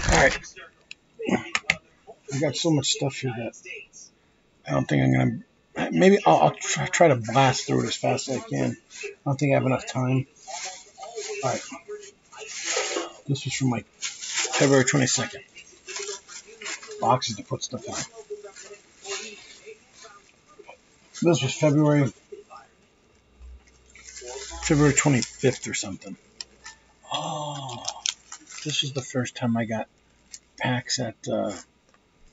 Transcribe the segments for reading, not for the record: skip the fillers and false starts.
Alright. I got so much stuff here that I don't think I'm going to... Maybe I'll try to blast through it as fast as I can. I don't think I have enough time. Alright. This was from like February 22nd. Boxes to put stuff in. This was February 25th or something. Oh, this was the first time I got packs at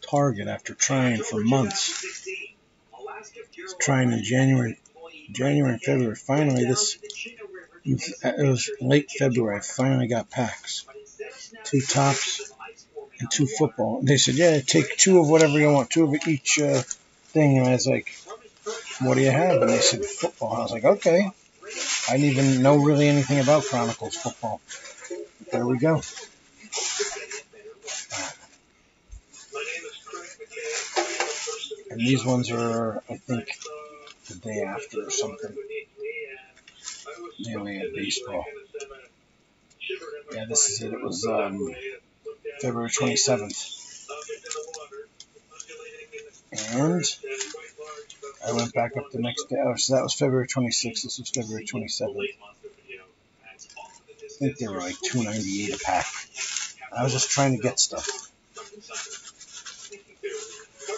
Target after trying for months. Trying in January and February. Finally, it was late February. I finally got packs. 2 tops and 2 football. They said, yeah, take 2 of whatever you want, 2 of each thing. And I was like, what do you have? And they said, football. I was like, okay. I didn't even know really anything about Chronicles football. But there we go. And these ones are, I think, the day after or something. They only had baseball. Yeah, this is it. It was February 27th. And I went back up the next day. Oh, so that was February 26th. This was February 27th. I think they were like $2.98 a pack. I was just trying to get stuff.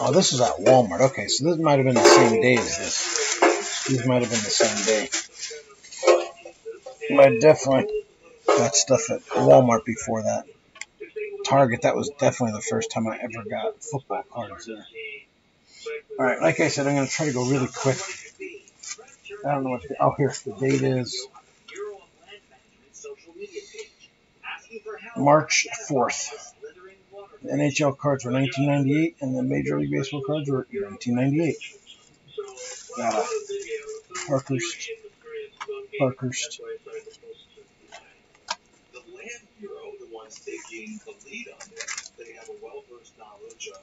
Oh, this was at Walmart. Okay, so this might have been the same day as this. These might have been the same day. I definitely got stuff at Walmart before that. Target, that was definitely the first time I ever got football cards there. Alright, like I said, I'm going to try to go really quick. I don't know what here the date is. March 4th. The NHL cards were 1998, and the Major League Baseball cards were 1998. Got Parkhurst. Taking the lead on this. They have a well-versed knowledge of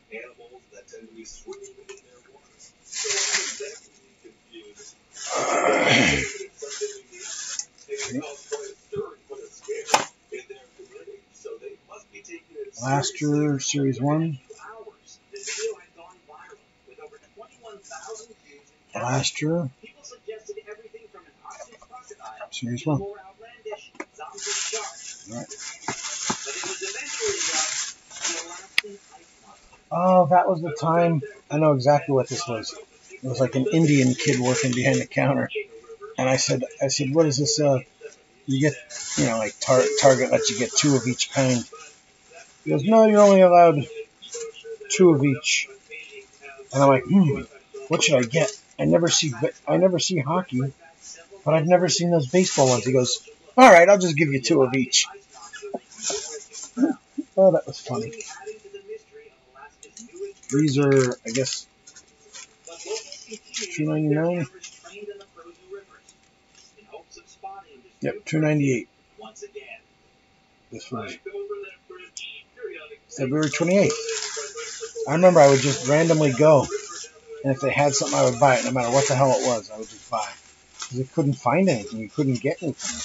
animals that tend to be swimming within their water. So I'm definitely confused. Last year, Series 1. Last year, Series 1. Right. Oh, that was the time. I know exactly what this was. It was like an Indian kid working behind the counter. And I said, what is this? You get, like Target lets you get 2 of each kind. He goes, no, you're only allowed 2 of each. And I'm like, what should I get? I never see hockey, but I've never seen those baseball ones. He goes, all right, I'll just give you 2 of each. Oh, that was funny. These are, I guess, $2.99. Yep, $2.98. This was February 28th. I remember I would just randomly go, and if they had something, I would buy it. No matter what the hell it was, I would just buy it. Because you couldn't find anything. You couldn't get anything.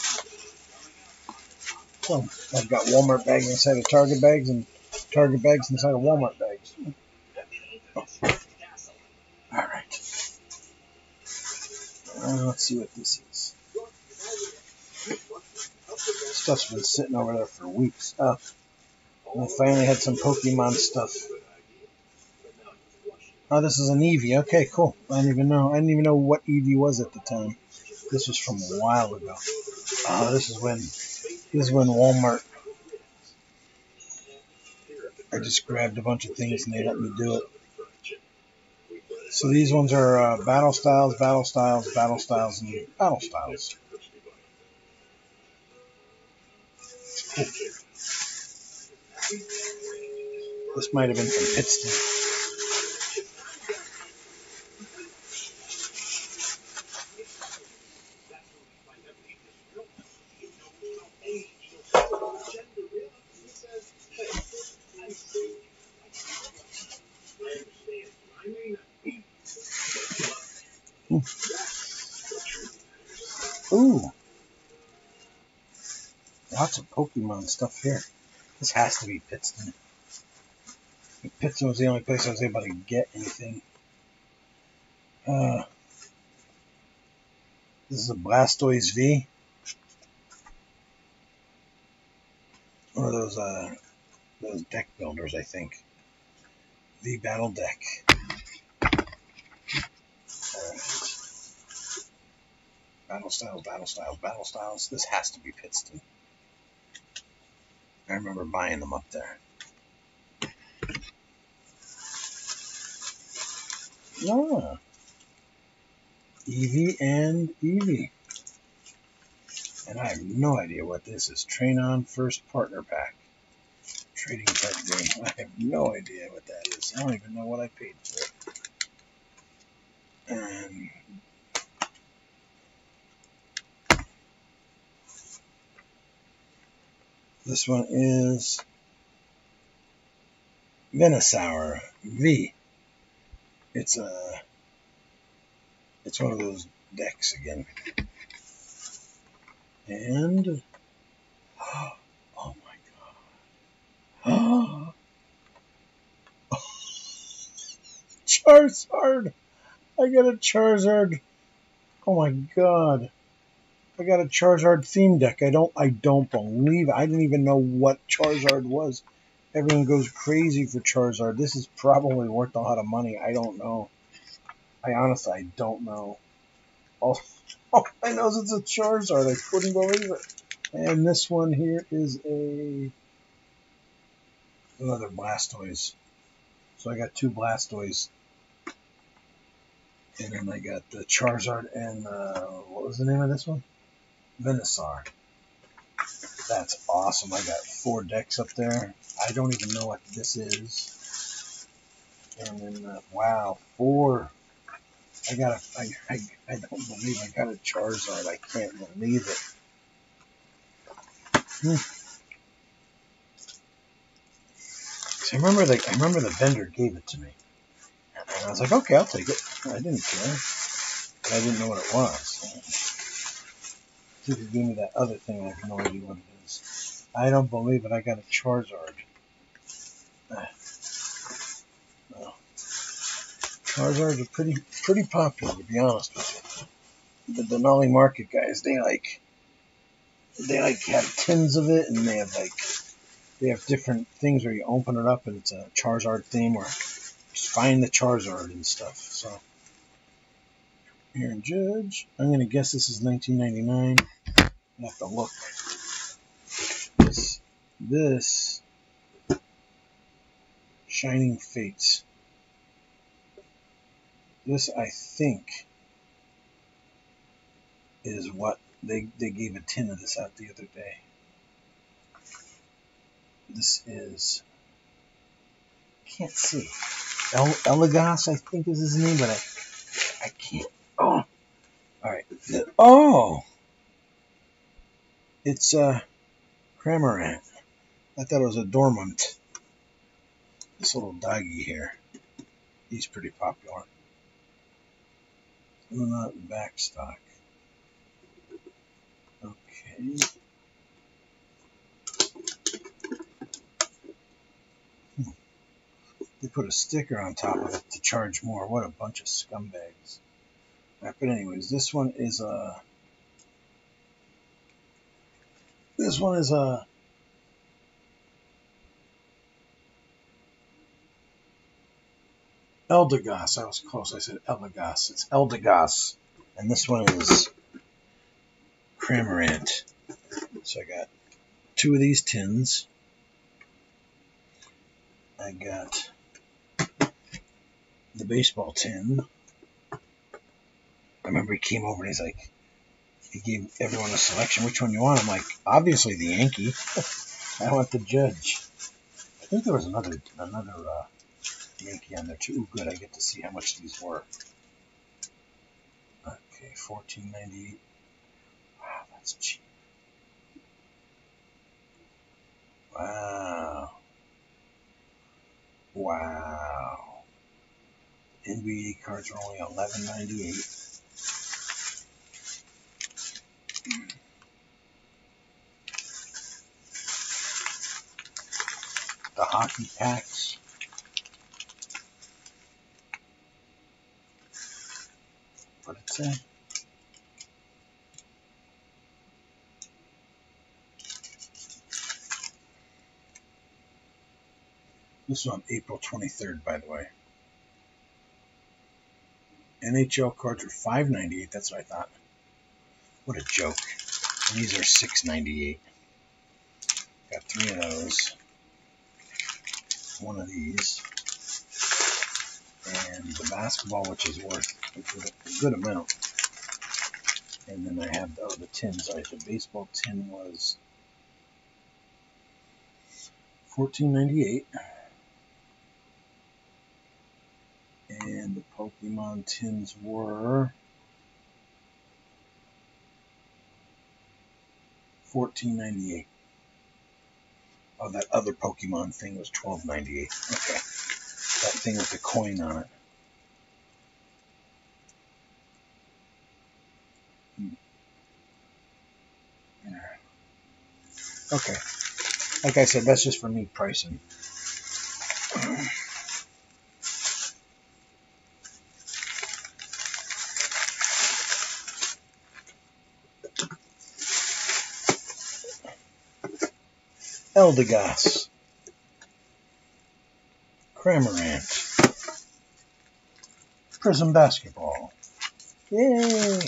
So I've got Walmart bags inside of Target bags, and Target bags inside of Walmart bags. Oh. All right. Let's see what this is. Stuff's been sitting over there for weeks. And I finally had some Pokemon stuff. Oh, this is an Eevee. Okay, cool. I didn't even know what Eevee was at the time. This was from a while ago. Oh, this is when Walmart. I just grabbed a bunch of things and they let me do it. So these ones are Battle Styles, and Battle Styles. Cool. This might have been from Pittston. Ooh, lots of Pokemon stuff here. This has to be Pittston. Pittston was the only place I was able to get anything. This is a Blastoise V. One of those deck builders, I think. V Battle Deck. Battle Styles. This has to be Pittston. I remember buying them up there. Ah. Eevee and Eevee. And I have no idea what this is. Train On First Partner Pack. Trading card game. I have no idea what that is. I don't even know what I paid for it. And this one is Venusaur V. It's one of those decks again. And oh my god. Charizard! I got a Charizard. Oh my god. I got a Charizard theme deck. I don't believe it. I didn't even know what Charizard was. Everyone goes crazy for Charizard. This is probably worth a lot of money. I don't know. I honestly don't know. All I know is it's a Charizard. I couldn't believe it. And this one here is another Blastoise. So I got two Blastoise. And then I got the Charizard and what was the name of this one? Venusaur. That's awesome. I got 4 decks up there. I don't even know what this is. And then wow, 4. I don't believe I got a Charizard. I can't believe it. I remember the vendor gave it to me. And I was like, okay, I'll take it. I didn't care. But I didn't know what it was. He gave me that other thing. I have no idea what it is. I don't believe it. I got a Charizard. Charizards are pretty popular, to be honest with you. The Denali Market guys, they have tins of it, and they have different things where you open it up and it's a Charizard theme, or just find the Charizard and stuff. So here in Judge, I'm gonna guess this is 1999. I have to look. This Shining Fates. This, I think, is what they gave a tin of this out the other day. This is, can't see. Elagos, I think is his name, but I can't. Oh, all right. Oh, it's Cramorant. I thought it was a Dormant. This little doggy here. He's pretty popular. Not backstock. Okay. They put a sticker on top of it to charge more. What a bunch of scumbags. Right, but anyways, this one is a Eldegoss. I was close. I said Eldegoss. It's Eldegoss. And this one is Cramorant. So I got 2 of these tins. I got the baseball tin. I remember he came over and he's like, he gave everyone a selection. Which one you want? I'm like, obviously the Yankee. I want the Judge. I think there was another Yankee on there too. Ooh, good. I get to see how much these were. Okay, $14.98. Wow, that's cheap. Wow. NBA cards are only $11.98. hockey packs. What did it say? This was on April 23rd, by the way. NHL cards are $5.98. That's what I thought. What a joke. And these are $6.98. Got 3 of those. 1 of these. And the basketball, which is worth a good amount. And then I have the tins. Right, the baseball tin was $14.98. And the Pokemon tins were $14.98. Oh, that other Pokemon thing was $12.98. Okay. That thing with the coin on it. Okay. Like I said, that's just for me pricing. Eldegoss. Cramorant. Prism Basketball. Yay!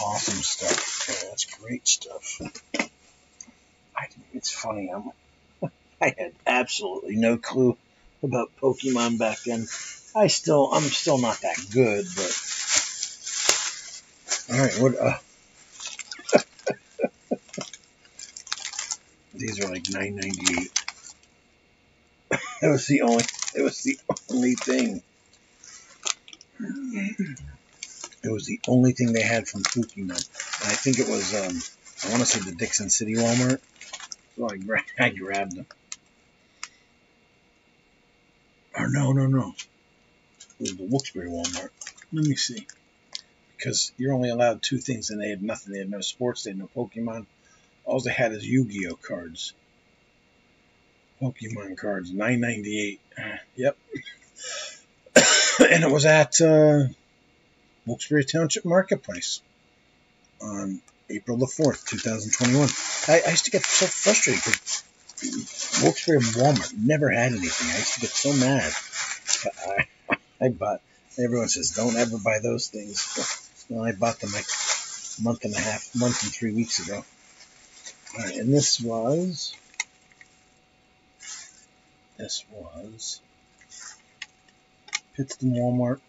Awesome stuff. Yeah, that's great stuff. It's funny. I had absolutely no clue about Pokemon back then. I'm still not that good, but all right. What? These are like $9.98. That was the only thing. It was the only thing they had from Pokemon. And I think it was I want to say the Dixon City Walmart. So I grabbed them. Or no. It was the Wilkes-Barre Walmart. Let me see. Because you're only allowed 2 things, and they had nothing. They had no sports. They had no Pokemon. All they had is Yu-Gi-Oh cards. Pokemon cards, $9.98. Yep. And it was at Wilkes-Barre Township Marketplace on April the 4th, 2021. I used to get so frustrated because Wilkes-Barre Walmart never had anything. I used to get so mad. I bought. Everyone says don't ever buy those things. Well, I bought them like a month and 3 weeks ago. All right, and this was Pittston Walmart.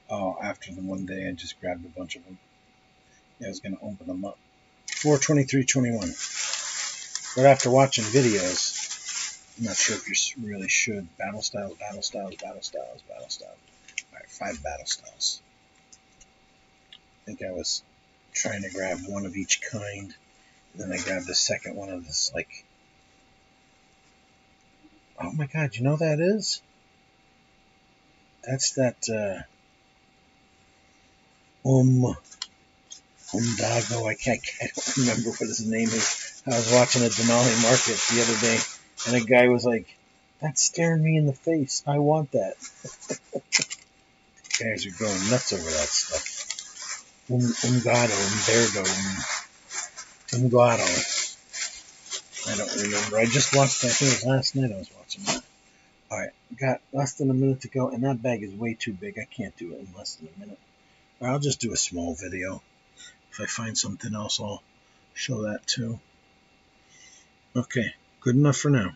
Oh, after the one day, I just grabbed a bunch of them. Yeah, I was going to open them up. 4/23/21. But after watching videos, I'm not sure if you really should. Battle Styles. All right, 5 Battle Styles. I think I was trying to grab one of each kind. And then I grabbed the second one of this, like... Oh my god, you know what that is? That's that, Undago. I don't remember what his name is. I was watching a Denali Market the other day, and a guy was like, that's staring me in the face. I want that. Guys are going nuts over that stuff. Umgado. I don't remember. I just watched that. I think it was last night I was watching that. Alright, got less than a minute to go, and that bag is way too big. I can't do it in less than a minute. I'll just do a small video. If I find something else, I'll show that too. Okay, good enough for now.